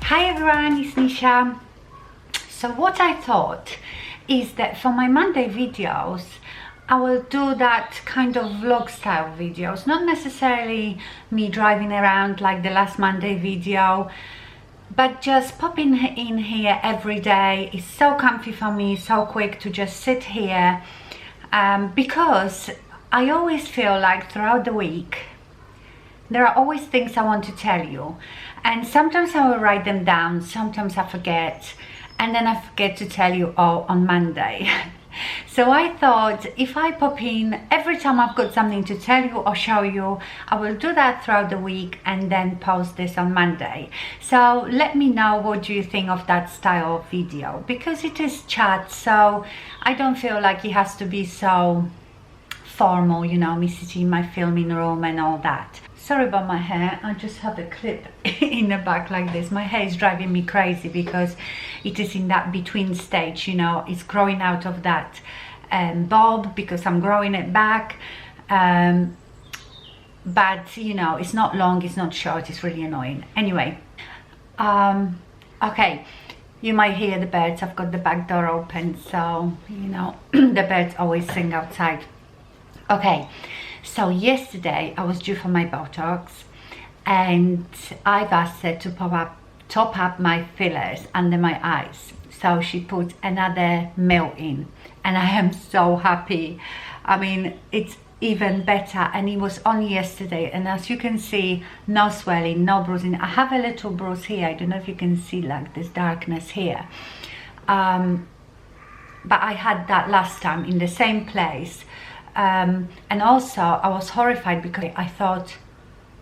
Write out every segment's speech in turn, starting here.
Hi everyone, it's Nisha. So what I thought is that for my Monday videos I will do that kind of vlog style videos, not necessarily me driving around like the last Monday video, but just popping in here every day. It's so comfy for me, so quick to just sit here, because I always feel like throughout the week there are always things I want to tell you, and sometimes I will write them down, sometimes I forget, and then I forget to tell you all on Monday. So I thought if I pop in every time I've got something to tell you or show you, I will do that throughout the week and then post this on Monday. So let me know what do you think of that style of video, because it is chat, so I don't feel like it has to be so formal, you know, me sitting in my filming room and all that. Sorry about my hair, I just have a clip in the back like this. My hair is driving me crazy because it is in that between stage, you know, it's growing out of that bob because I'm growing it back, but you know, it's not long, it's not short, it's really annoying. Anyway, okay, you might hear the birds. I've got the back door open, so you know the birds always sing outside. Okay, so yesterday I was due for my Botox and I've asked her to top up my fillers under my eyes. So she put another mil in and I am so happy. I mean, it's even better, and it was only yesterday, and as you can see, no swelling, no bruising. I have a little bruise here, I don't know if you can see like this darkness here, but I had that last time in the same place. And also I was horrified because I thought,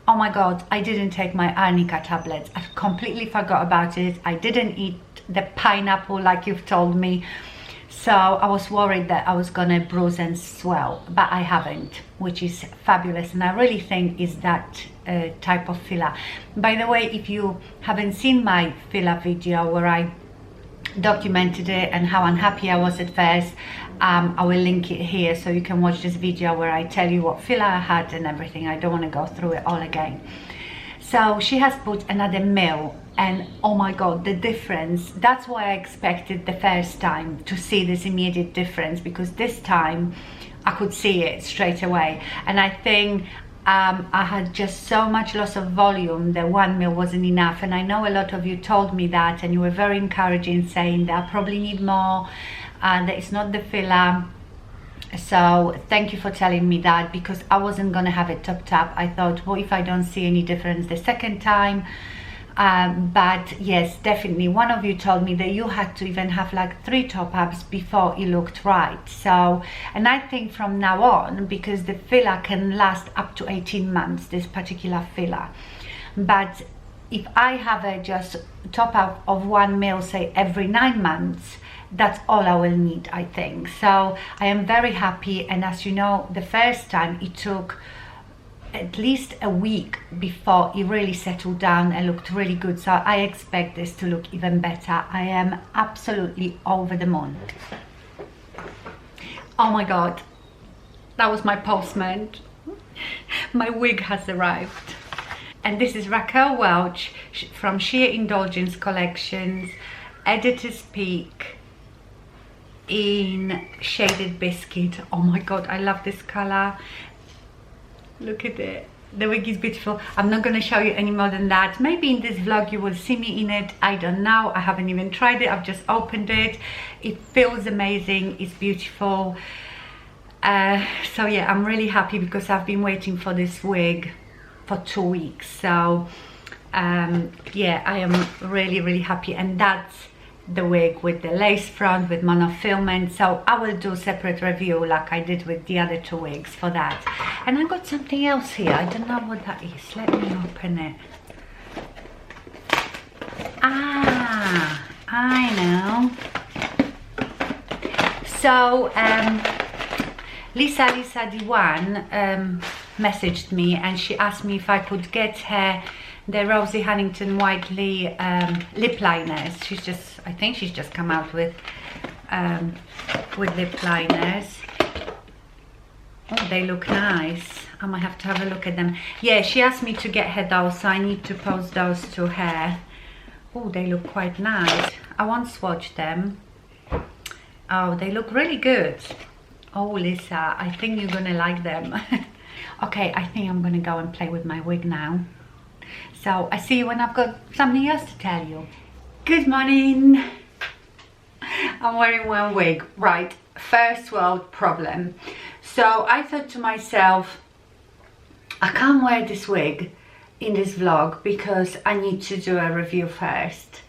oh my god, I didn't take my arnica tablets. I completely forgot about it. I didn't eat the pineapple like you've told me, so I was worried that I was gonna bruise and swell, but I haven't, which is fabulous, and I really think is that type of filler. By the way, if you haven't seen my filler video where I documented it and how unhappy I was at first, I will link it here so you can watch this video where I tell you what filler I had and everything. I don't want to go through it all again. So she has put another mil, and oh my god, the difference. That's why I expected the first time to see this immediate difference, because this time I could see it straight away, and I think I had just so much loss of volume that 1 mil wasn't enough, and I know a lot of you told me that, and you were very encouraging, saying that I probably need more, and that it's not the filler. So thank you for telling me that, because I wasn't gonna have it topped up. I thought, what if I don't see any difference the second time? But yes, definitely. One of you told me that you had to even have like 3 top-ups before it looked right. So, and I think from now on, because the filler can last up to 18 months, this particular filler, but if I have a just top-up of 1 mil, say every 9 months, that's all I will need, I think. So I am very happy, and as you know, the first time it took at least a week before it really settled down and looked really good, so I expect this to look even better. I am absolutely over the moon. Oh my god, that was my postman. My wig has arrived, and this is Raquel Welch from Sheer Indulgence Collections, Editor's Peak, in shaded biscuit. Oh my god, I love this color. Look at it, the wig is beautiful. I'm not going to show you any more than that. Maybe in this vlog you will see me in it, I don't know. I haven't even tried it, I've just opened it. It feels amazing, it's beautiful. So yeah, I'm really happy because I've been waiting for this wig for 2 weeks. So yeah, I am really happy, and that's the wig with the lace front with monofilament. So I will do a separate review like I did with the other 2 wigs for that. And I got something else here, I don't know what that is. Let me open it. Ah, I know. So Lisa D1 messaged me, and she asked me if I could get her the Rosie Huntington Whiteley lip liners. I think she's just come out with lip liners. Oh, they look nice. I might have to have a look at them. Yeah, she asked me to get her those, so I need to post those to her. Oh, they look quite nice. I won't swatch them. Oh, they look really good. Oh, Lisa, I think you're gonna like them. Okay, I think I'm gonna go and play with my wig now. So I see you when I've got something else to tell you. Good morning. I'm wearing one wig. Right, first world problem. So I thought to myself, I can't wear this wig in this vlog because I need to do a review first.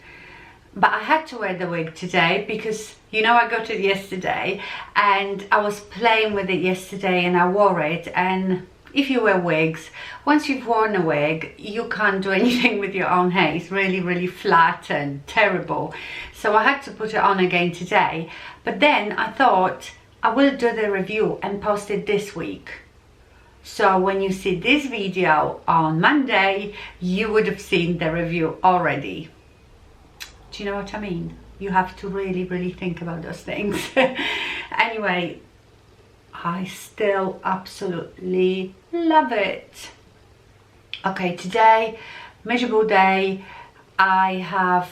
But I had to wear the wig today because, you know, I got it yesterday and I was playing with it yesterday and I wore it. And if you wear wigs, once you've worn a wig, you can't do anything with your own hair. It's really, really flat and terrible. So I had to put it on again today. But then I thought I will do the review and post it this week. So when you see this video on Monday, you would have seen the review already. Do you know what I mean? You have to really, really think about those things. Anyway, I still absolutely love it. Okay, today, miserable day. I have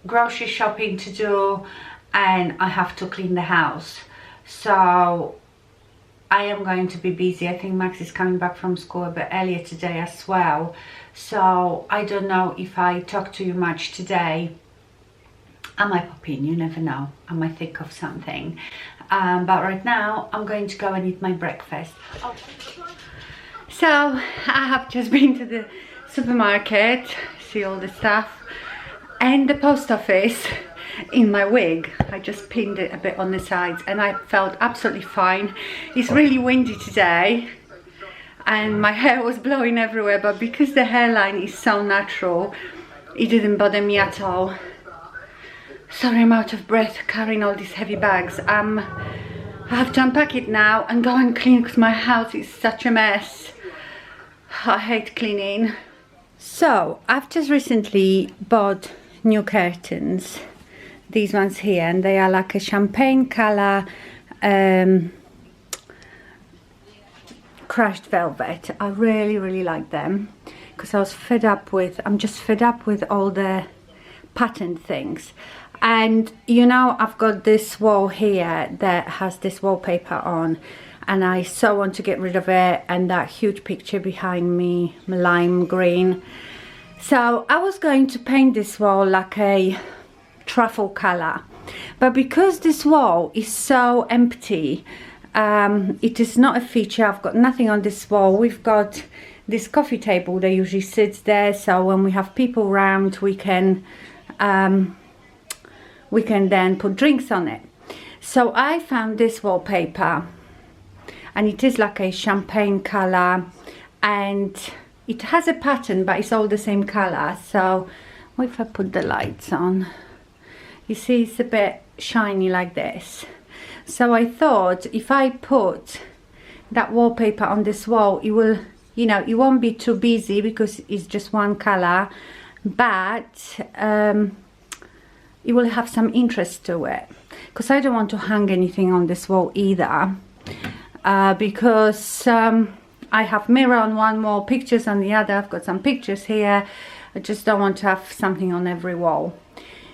grocery shopping to do and I have to clean the house. So I am going to be busy. I think Max is coming back from school a bit earlier today as well. So I don't know if I talk to you much today. I might pop in, you never know. I might think of something. But right now, I'm going to go and eat my breakfast. Oh. So, I have just been to the supermarket, see all the stuff, and the post office in my wig. I just pinned it a bit on the sides and I felt absolutely fine. It's really windy today and my hair was blowing everywhere, but because the hairline is so natural, it didn't bother me at all. Sorry, I'm out of breath carrying all these heavy bags. I have to unpack it now and go and clean because my house is such a mess. I hate cleaning. So, I've just recently bought new curtains. These ones here, and they are like a champagne color crushed velvet. I really, really like them because I was fed up with, I'm just fed up with all the patterned things. And you know, I've got this wall here that has this wallpaper on and I so want to get rid of it, and that huge picture behind me, lime green. So I was going to paint this wall like a truffle color, but because this wall is so empty, it is not a feature. I've got nothing on this wall. We've got this coffee table that usually sits there, so when we have people around we can then put drinks on it. So I found this wallpaper and it is like a champagne color and it has a pattern, but it's all the same color. So what if I put the lights on? You see, it's a bit shiny like this. So I thought if I put that wallpaper on this wall, it will, you know, it won't be too busy because it's just one color, but it will have some interest to it. Because I don't want to hang anything on this wall either, because I have mirror on one wall, pictures on the other. I've got some pictures here. I just don't want to have something on every wall.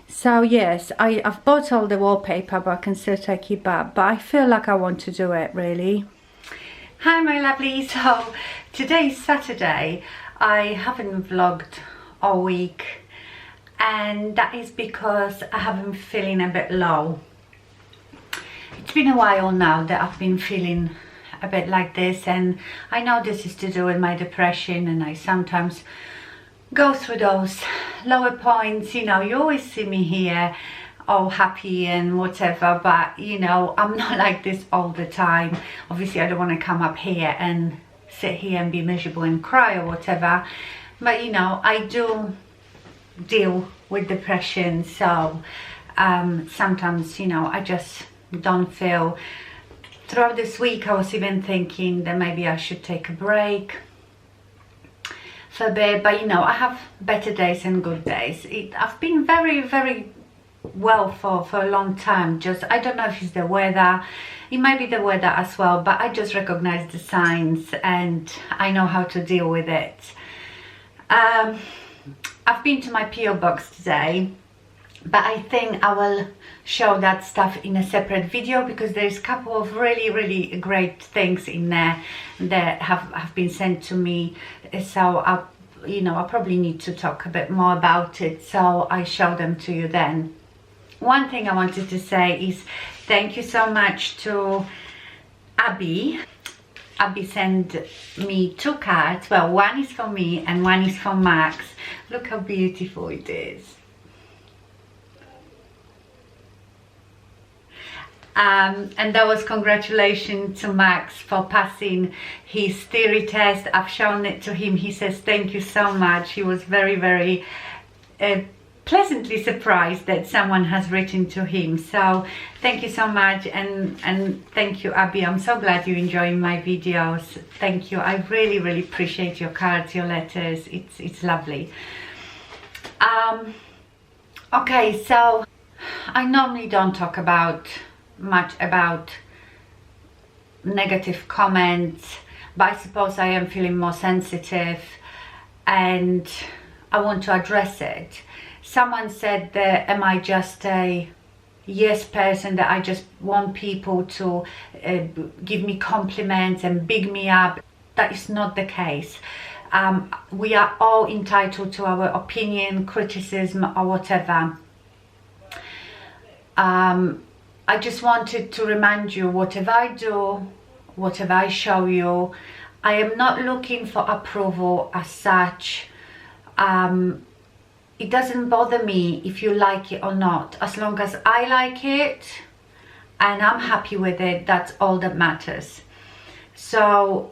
So yes, I've bought all the wallpaper, but I can still take it back. But I feel like I want to do it, really. Hi my lovely. So today is Saturday. I haven't vlogged all week, and that is because I have been feeling a bit low. It's been a while now that I've been feeling a bit like this, and I know this is to do with my depression, and I sometimes go through those lower points. You know, you always see me here all happy and whatever, but you know, I'm not like this all the time. Obviously I don't want to come up here and sit here and be miserable and cry or whatever, but you know, I do deal with depression. So sometimes, you know, I just don't feel. Throughout this week I was even thinking that maybe I should take a break for a bit, but you know, I have better days and good days. I've been very, very well for a long time. Just, I don't know if it's the weather, it might be the weather as well, but I just recognize the signs and I know how to deal with it. I've been to my PO box today, but I think I will show that stuff in a separate video because there's a couple of really great things in there that have been sent to me. So I probably need to talk a bit more about it, so I show them to you then. One thing I wanted to say is thank you so much to Abby. Abby sent me 2 cards. Well, one is for me and one is for Max. Look how beautiful it is. And that was congratulations to Max for passing his theory test. I've shown it to him. He says thank you so much. He was very pleasantly surprised that someone has written to him. So thank you so much, and thank you, Abby. I'm so glad you're enjoying my videos. Thank you. I really appreciate your cards, your letters. It's lovely. Okay, so I normally don't talk much about negative comments, but I suppose I am feeling more sensitive and I want to address it. Someone said that am I just a yes person, that I just want people to give me compliments and big me up. That is not the case. We are all entitled to our opinion, criticism or whatever. I just wanted to remind you, whatever I do, whatever I show you, I am not looking for approval as such. It doesn't bother me if you like it or not. As long as I like it and I'm happy with it, that's all that matters. So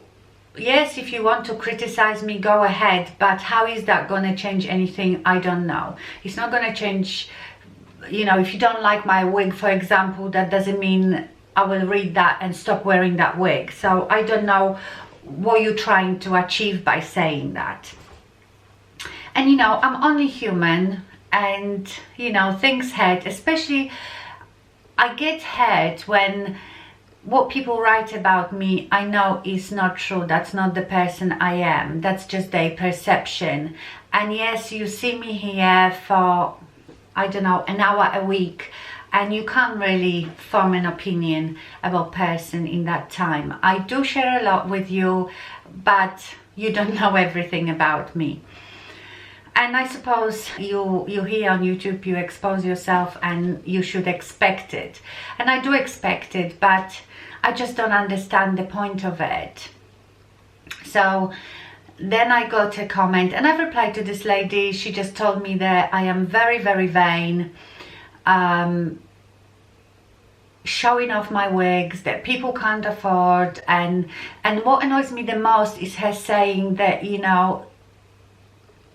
yes, if you want to criticize me, go ahead, but how is that going to change anything? I don't know. It's not going to change. You know, if you don't like my wig, for example, that doesn't mean I will read that and stop wearing that wig. So I don't know what you're trying to achieve by saying that. And you know, I'm only human, and you know, things hurt. Especially I get hurt when what people write about me, I know is not true. That's not the person I am. That's just their perception. And yes, you see me here for, I don't know, an hour a week, and you can't really form an opinion about person in that time. I do share a lot with you, but you don't know everything about me. And I suppose you here on YouTube, you expose yourself and you should expect it. And I do expect it, but I just don't understand the point of it. So then I got a comment and I replied to this lady. She just told me that I am very vain, showing off my wigs that people can't afford, and what annoys me the most is her saying that, you know,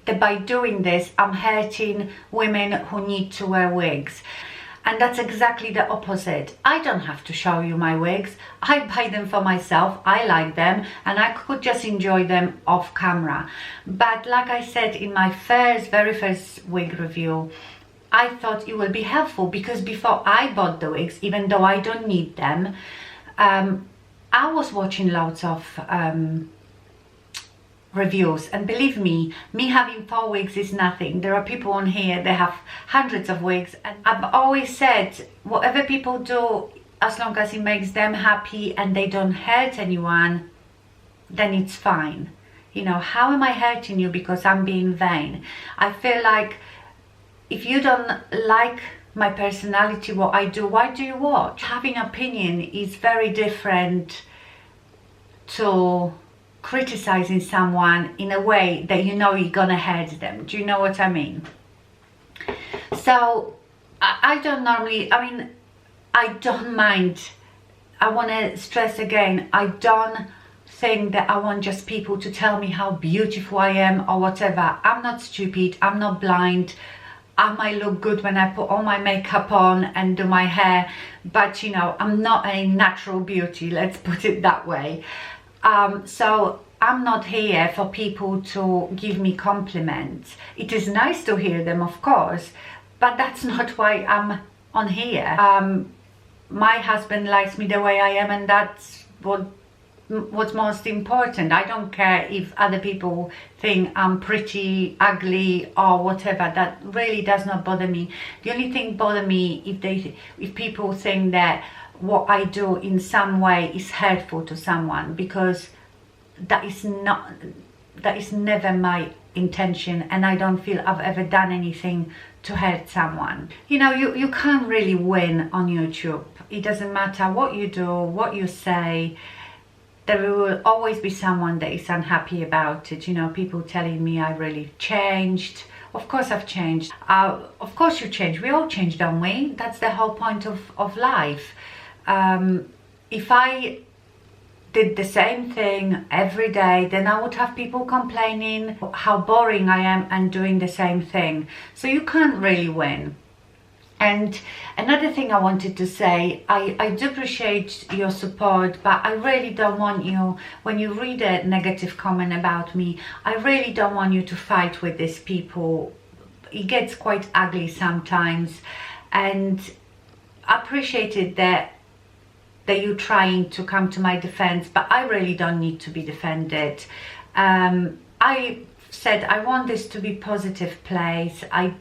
that by doing this I'm hurting women who need to wear wigs. And that's exactly the opposite. I don't have to show you my wigs. I buy them for myself. I like them and I could just enjoy them off camera. But like I said in my very first wig review, I thought it would be helpful because before I bought the wigs, even though I don't need them, I was watching loads of reviews, and believe me having 4 wigs is nothing. There are people on here that have hundreds of wigs, and I've always said whatever people do, as long as it makes them happy and they don't hurt anyone, then it's fine. You know, how am I hurting you because I'm being vain? I feel like if you don't like my personality, what I do, why do you watch? Having opinion is very different to criticizing someone in a way that you know you're gonna hurt them. Do you know what I mean? So I don't normally, I mean, I don't mind. I want to stress again, I don't think that I want just people to tell me how beautiful I am or whatever. I'm not stupid, I'm not blind. I might look good when I put all my makeup on and do my hair, but you know, I'm not a natural beauty, let's put it that way. So I'm not here for people to give me compliments. It is nice to hear them, of course, but that's not why I'm on here. My husband likes me the way I am, and that's what what's most important. I don't care if other people think I'm pretty, ugly or whatever. That really does not bother me. The only thing bother me if people think that what I do in some way is hurtful to someone, because that is never my intention, and I don't feel I've ever done anything to hurt someone. You know, you can't really win on YouTube. It doesn't matter what you do, what you say, there will always be someone that is unhappy about it. You know, people telling me I really changed. Of course I've changed. Of course you change. We all change, don't we? That's the whole point of life. If I did the same thing every day, then I would have people complaining how boring I am and doing the same thing. So you can't really win. And another thing I wanted to say, I do appreciate your support, but I really don't want you, when you read a negative comment about me, I really don't want you to fight with these people. It gets quite ugly sometimes, and I appreciated that you're trying to come to my defense, but I really don't need to be defended. I said I want this to be a positive place. I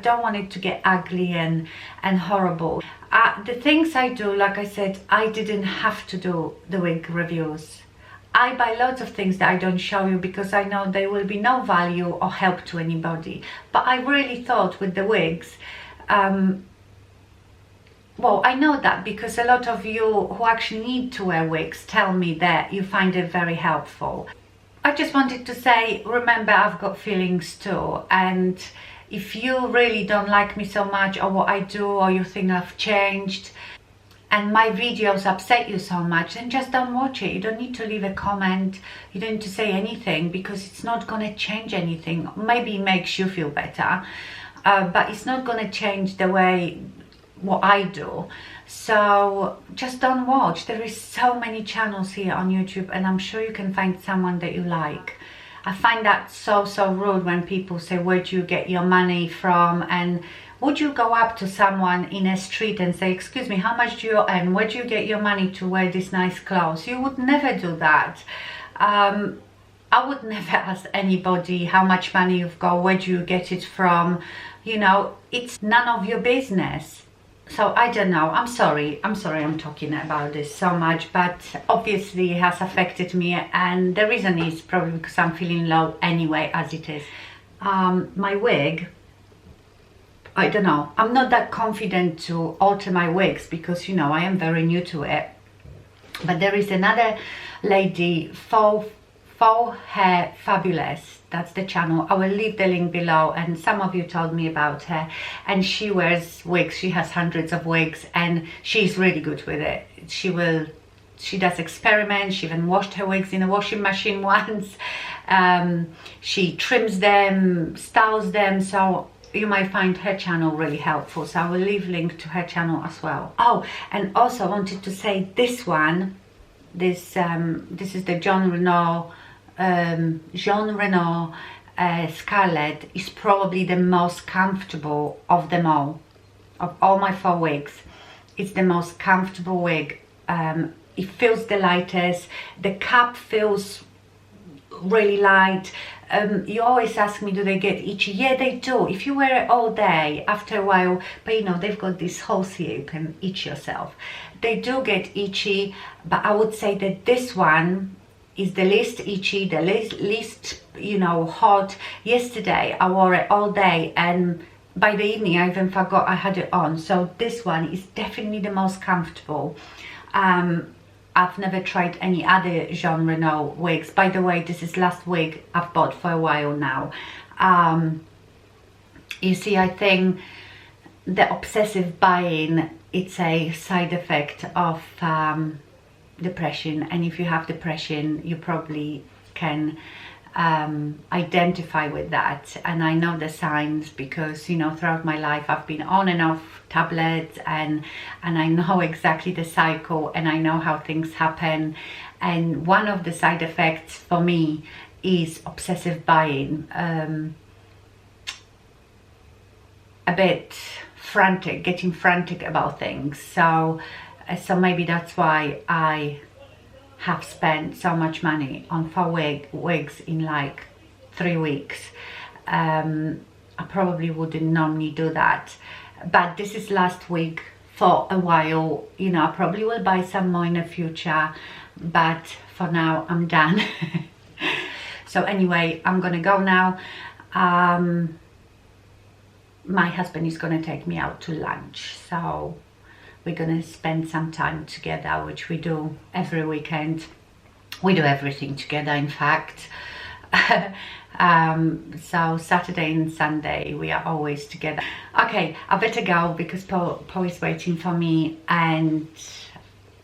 don't want it to get ugly and horrible. The things I do, like I said, I didn't have to do the wig reviews. I buy lots of things that I don't show you because I know there will be no value or help to anybody. But I really thought with the wigs, well, I know that because a lot of you who actually need to wear wigs tell me that you find it very helpful. I just wanted to say, remember, I've got feelings too, and if you really don't like me so much or what I do, or you think I've changed and my videos upset you so much, then just don't watch it. You don't need to leave a comment, you don't need to say anything, because it's not going to change anything. Maybe it makes you feel better, but it's not going to change the way what I do. So just don't watch. There is so many channels here on YouTube, and I'm sure you can find someone that you like. I find that so rude when people say, where do you get your money from? And would you go up to someone in a street and say, excuse me, how much do you earn? Where do you get your money to wear these nice clothes? You would never do that. I would never ask anybody how much money you've got, where do you get it from? You know, it's none of your business. So I don't know, I'm sorry I'm talking about this so much, but obviously it has affected me, and the reason is probably because I'm feeling low anyway as it is. My wig, I don't know, I'm not that confident to alter my wigs because, you know, I am very new to it. But there is another lady, Faux Hair Fabulous, that's the channel. I will leave the link below, and some of you told me about her, and she wears wigs. She has hundreds of wigs and she's really good with it. She does experiments. She even washed her wigs in a washing machine once. She trims them, styles them, so you might find her channel really helpful. So I will leave link to her channel as well. Oh, and also I wanted to say this one, this is the Jon Renau Scarlett, is probably the most comfortable of them all. Of all my 4 wigs, it's the most comfortable wig. It feels the lightest. The cap feels really light. You always ask me, do they get itchy? Yeah, they do. If you wear it all day, after a while, but you know, they've got this holes here, you can itch yourself. They do get itchy, but I would say that this one is the least itchy, the least, you know, hot. Yesterday I wore it all day, and by the evening I even forgot I had it on. So this one is definitely the most comfortable. I've never tried any other Jon Renau wigs. By the way, this is last wig I've bought for a while now. You see, I think the obsessive buying, it's a side effect of depression, and if you have depression you probably can identify with that. And I know the signs because, you know, throughout my life I've been on and off tablets, and I know exactly the cycle, and I know how things happen. And one of the side effects for me is obsessive buying, a bit frantic, getting frantic about things. So maybe that's why I have spent so much money on 4 wigs in like 3 weeks. I probably wouldn't normally do that, but this is last wig for a while. You know, I probably will buy some more in the future, but for now I'm done. So anyway, I'm gonna go now. My husband is gonna take me out to lunch, so we're gonna spend some time together, which we do every weekend. We do everything together, in fact. So Saturday and Sunday we are always together. Okay, I better go because Paul is waiting for me, and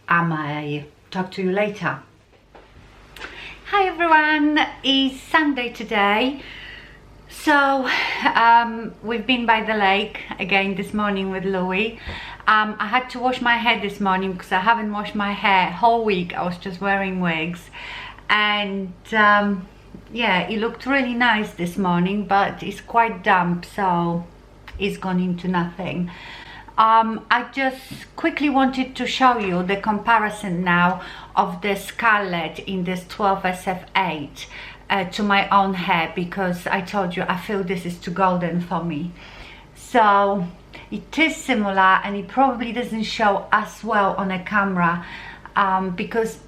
I may talk to you later. Hi everyone, it's Sunday today. So we've been by the lake again this morning with Louis. I had to wash my hair this morning because I haven't washed my hair whole week. I was just wearing wigs, and yeah, it looked really nice this morning, but it's quite damp, so it's gone into nothing. I just quickly wanted to show you the comparison now of the Scarlett in this 12SF8 to my own hair, because I told you I feel this is too golden for me. So it is similar, and it probably doesn't show as well on a camera because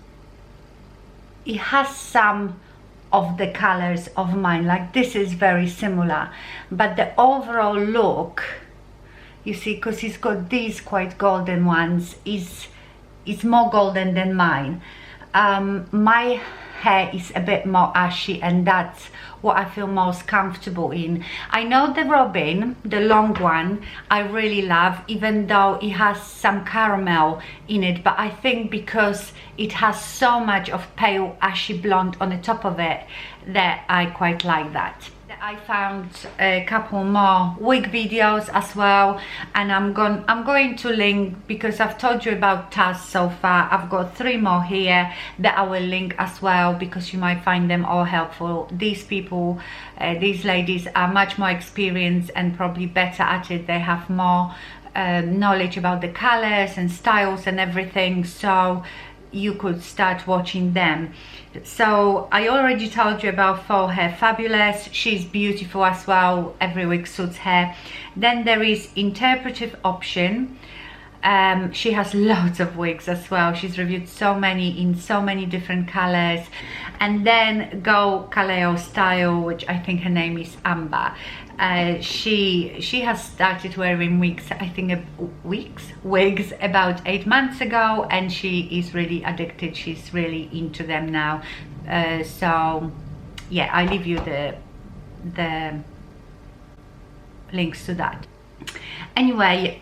it has some of the colors of mine. Like this is very similar, but the overall look, you see, because he's got these quite golden ones, is more golden than mine. My hair is a bit more ashy, and that's what I feel most comfortable in. I know the Robin, the long one, I really love, even though it has some caramel in it, but I think because it has so much of pale ashy blonde on the top of it that I quite like that. I found a couple more wig videos as well, and I'm going to link, because I've told you about tasks so far. I've got 3 more here that I will link as well, because you might find them all helpful. These people, these ladies are much more experienced and probably better at it. They have more knowledge about the colors and styles and everything, so you could start watching them. So I already told you about For Her Fabulous. She's beautiful as well. Every wig suits her. Then there is Interpretive Option. She has loads of wigs as well. She's reviewed so many in so many different colors. And then Go Kaleo Style, which I think her name is Amber. She has started wearing wigs, I think wigs about 8 months ago, and she is really addicted. She's really into them now. So yeah, I leave you the links to that. Anyway,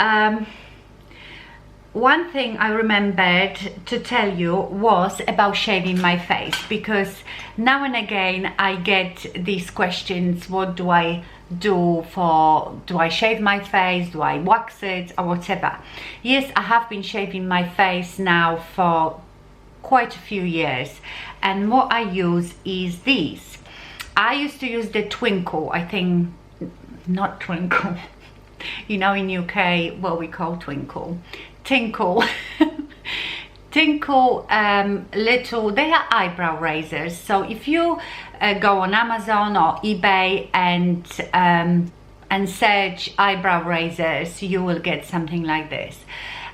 one thing I remembered to tell you was about shaving my face, because now and again I get these questions: what do I do I shave my face, do I wax it, or whatever. Yes, I have been shaving my face now for quite a few years, and what I use is these. I used to use the Twinkle, I think, not Twinkle, you know, in UK what we call Twinkle, Tinkle. Tinkle little, they are eyebrow razors. So if you go on Amazon or eBay and search eyebrow razors, you will get something like this.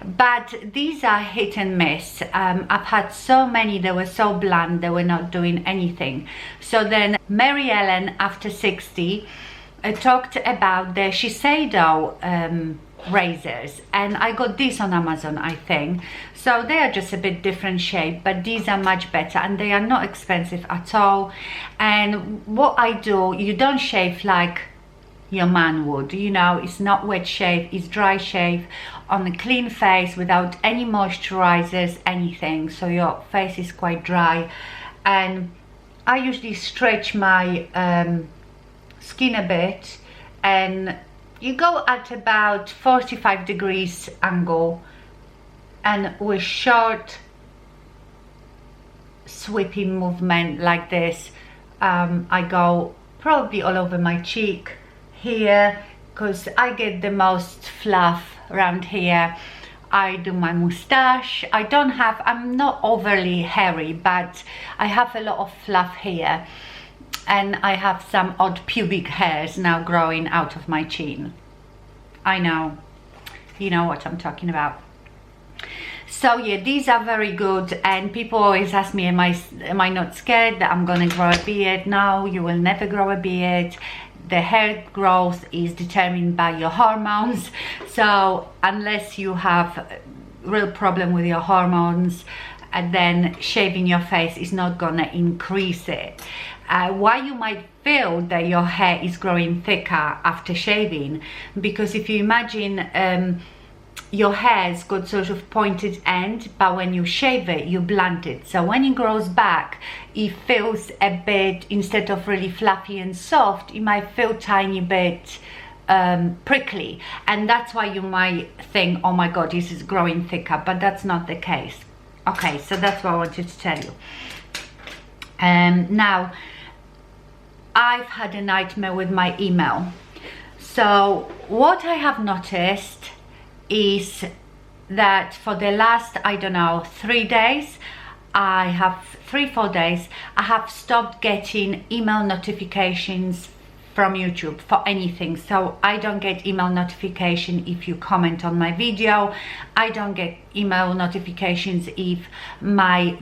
But these are hit and miss. I've had so many that were so bland, they were not doing anything. So then Mary Ellen, After 60, talked about the Shiseido razors, and I got these on Amazon, I think. So they are just a bit different shape, but these are much better, and they are not expensive at all. And what I do, you don't shave like your man would, you know, it's not wet shave, it's dry shave on a clean face without any moisturizers, anything, so your face is quite dry. And I usually stretch my skin a bit, and you go at about 45 degrees angle, and with short sweeping movement like this, I go probably all over my cheek here, because I get the most fluff around here I do my mustache. I'm not overly hairy, but I have a lot of fluff here, and I have some odd pubic hairs now growing out of my chin. I know, you know what I'm talking about. So yeah, these are very good, and people always ask me, am I not scared that I'm gonna grow a beard? No, you will never grow a beard. The hair growth is determined by your hormones, so unless you have a real problem with your hormones, and then shaving your face is not gonna increase it. Why you might feel that your hair is growing thicker after shaving, because if you imagine your hair's got sort of pointed end, but when you shave it, you blunt it. So when it grows back, it feels a bit, instead of really fluffy and soft, it might feel tiny bit prickly. And that's why you might think, oh my God, this is growing thicker, but that's not the case. Okay, so that's what I wanted to tell you. Now, I've had a nightmare with my email. So what I have noticed is that for the last, I don't know, 3 days, I have 3-4 days, I have stopped getting email notifications from YouTube for anything. So I don't get email notification if you comment on my video. I don't get email notifications if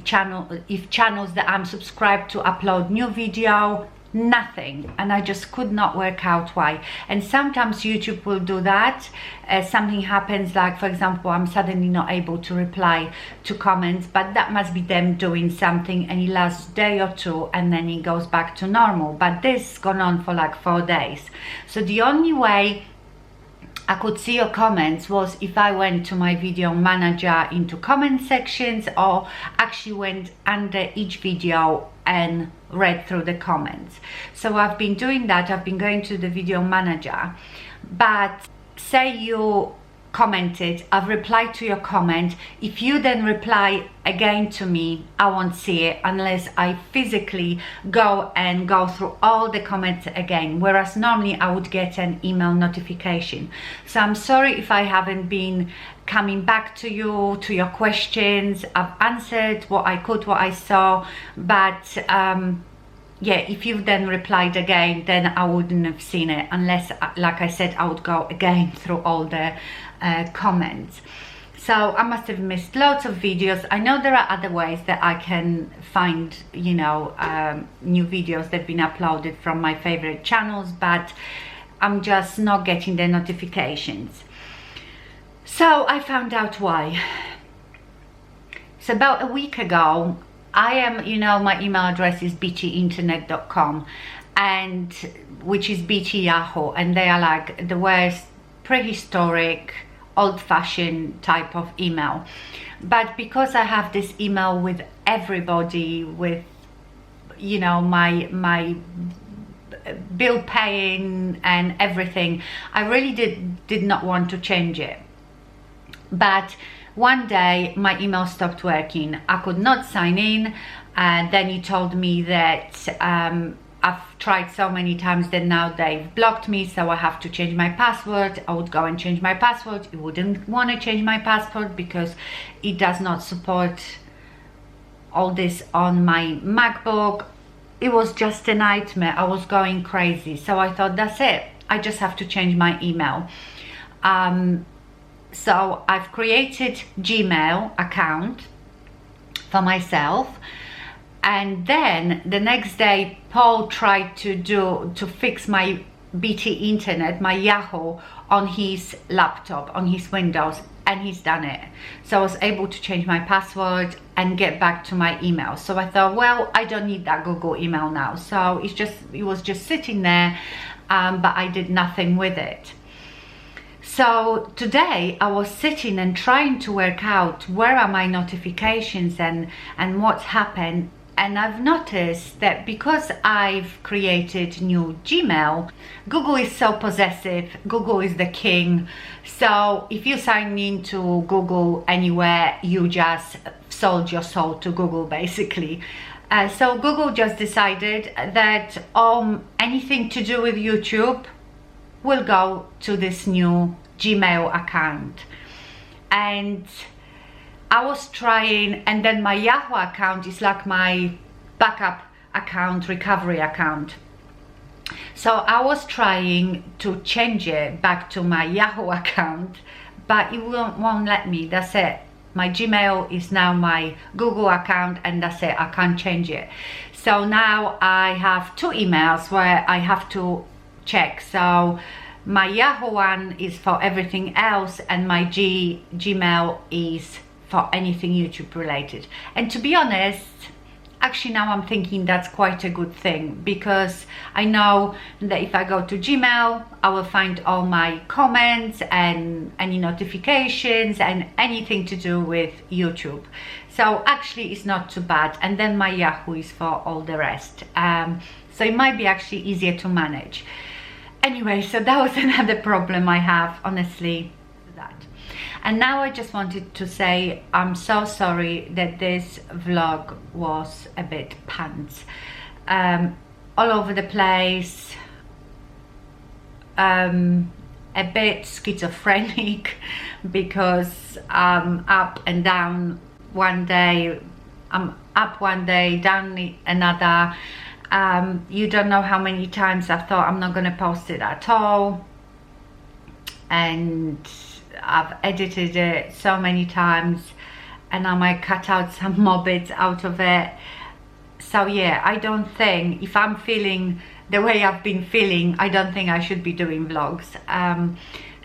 channels that I'm subscribed to upload new video. Nothing. And I just could not work out why. And sometimes YouTube will do that. Something happens, like for example, I'm suddenly not able to reply to comments, but that must be them doing something, and it lasts a day or two and then it goes back to normal. But this has gone on for like 4 days. So the only way I could see your comments was if I went to my video manager into comment sections, or actually went under each video and read through the comments. So I've been doing that. I've been going to the video manager, but say you commented, I've replied to your comment. If you then reply again to me, I won't see it unless I physically go through all the comments again, whereas normally I would get an email notification. So I'm sorry if I haven't been coming back to you, to your questions. I've answered what I could, what I saw, but yeah, if you've then replied again, then I wouldn't have seen it, unless, like I said, I would go again through all the comments. So I must have missed loads of videos. I know there are other ways that I can find, you know, new videos that have been uploaded from my favorite channels, but I'm just not getting the notifications. So I found out why. So about a week ago, I am, you know, my email address is btinternet.com, and which is BT Yahoo, and they are like the worst prehistoric, old-fashioned type of email. But because I have this email with everybody, with, you know, my bill paying and everything, I really did not want to change it. But one day my email stopped working. I could not sign in, and then he told me that I've tried so many times that now they've blocked me, so I have to change my password. I would go and change my password. It wouldn't want to change my password because it does not support all this on my MacBook. It was just a nightmare. I was going crazy. So I thought, that's it. I just have to change my email. So I've created Gmail account for myself, and then the next day Paul tried to fix my BT Internet, my Yahoo, on his laptop, on his Windows, and he's done it. So I was able to change my password and get back to my email. So I thought, well, I don't need that Google email now. So it was just sitting there, but I did nothing with it. So today I was sitting and trying to work out where are my notifications and what's happened, and I've noticed that because I've created new Gmail, Google is so possessive. Google is the king. So if you sign into Google anywhere, you just sold your soul to Google, basically. So Google just decided that anything to do with YouTube will go to this new Gmail account. and I was trying, and then my Yahoo account is like my backup account, recovery account. So I was trying to change it back to my Yahoo account, but it won't let me. That's it. My Gmail is now my Google account, and that's it. I can't change it. So now I have two emails where I have to check. So my Yahoo one is for everything else, and my Gmail is for anything YouTube related. And to be honest, actually now I'm thinking that's quite a good thing, because I know that if I go to Gmail, I will find all my comments and any notifications and anything to do with YouTube. So actually it's not too bad. And then my Yahoo is for all the rest. So it might be actually easier to manage. Anyway, so that was another problem I have, honestly. And now I just wanted to say I'm so sorry that this vlog was a bit pants, all over the place, a bit schizophrenic, because I'm up and down one day, I'm up one day, down another. You don't know how many times I thought I'm not going to post it at all, and I've edited it so many times, and I might cut out some more bits out of it. So yeah, I don't think, if I'm feeling the way I've been feeling, I don't think I should be doing vlogs.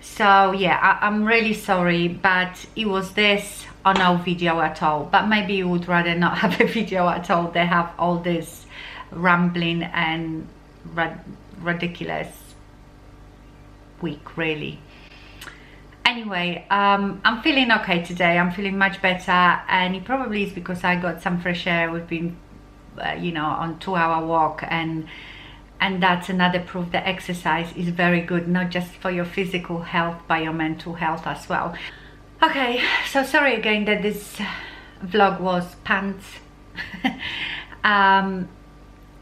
So yeah, I'm really sorry, but it was this or no video at all. But maybe you would rather not have a video at all. They have all this rambling and ridiculous week, really. Anyway, I'm feeling okay today. I'm feeling much better, and it probably is because I got some fresh air. We've been you know, on 2-hour walk, and that's another proof that exercise is very good, not just for your physical health, but your mental health as well. Okay, so sorry again that this vlog was pants.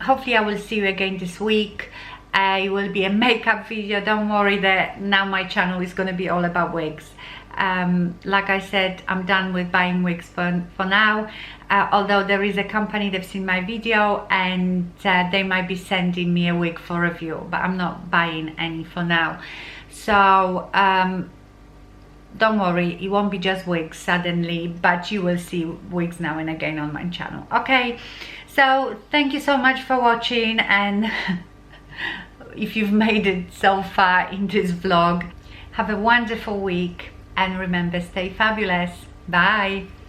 Hopefully I will see you again this week. It will be a makeup video. Don't worry that now my channel is going to be all about wigs. Like I said, I'm done with buying wigs for now, although there is a company that's seen my video, and they might be sending me a wig for review, but I'm not buying any for now. So don't worry, it won't be just wigs suddenly, but you will see wigs now and again on my channel. Okay, so thank you so much for watching, and if you've made it so far in this vlog, have a wonderful week, and remember, stay fabulous. Bye.